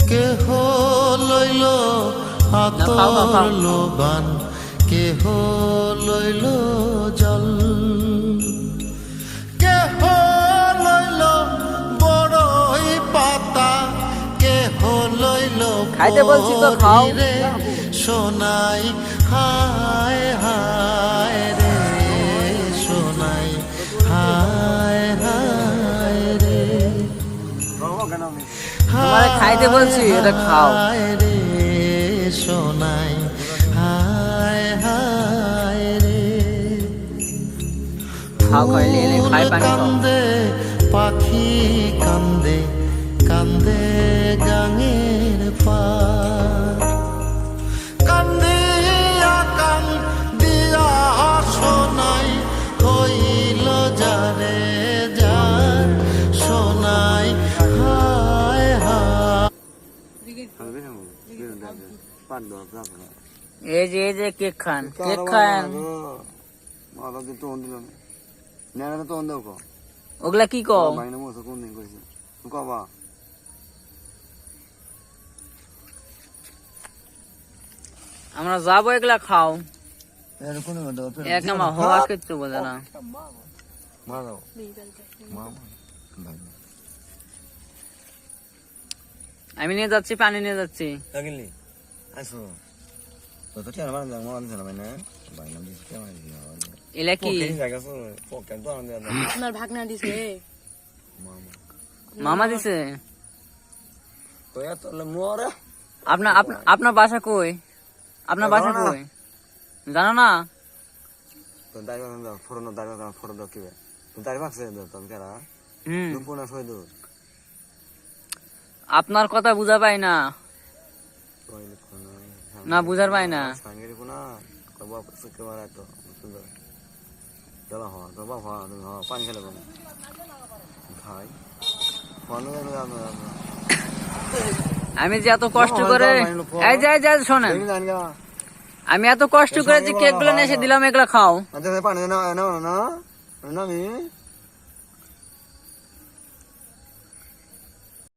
কেহ লইল আতর লোবান, কেহ লইল জল, কেহ লইল বড়ই পাতা, কেহ লইল খাইতে বলছি তো খাও। রে সোনাই হায় হায় রে, সোনাই হায় হায় রে, তোমারে খাইতে বলছি, এটা খাও। হায় রে সোনাই হায় হায় রে। খাও, খাইলে এনে খাই পানি খাও। কান্দে পাখি কান্দে, কান্দে গাঙের পার, কান্দিয়া কান্দিয়া সোনাই হইল যারে যার, সোনাই হায় হায়। এই যে কেক খান, কেক খান। ওগুলা কি কও? আমরা যাবো, এগুলা খাও। এক আমার হওয়া কিচ্ছু বোঝে না। আমি নিয়ে যাচ্ছি, পানি নিয়ে যাচ্ছি। এলা কি আপনার ভাগনা দিছে? মামা দিছে? আপনার বাসা কই? আপনার বাসা কই জানো না? আপনার কথা বুঝা পাই না, না বুঝার পাই না। আমি যে এত কষ্ট করে, এই যে শোনেন, আমি এত কষ্ট করে যে কেক গুলো নিয়ে এসে দিলাম, এগুলো খাও।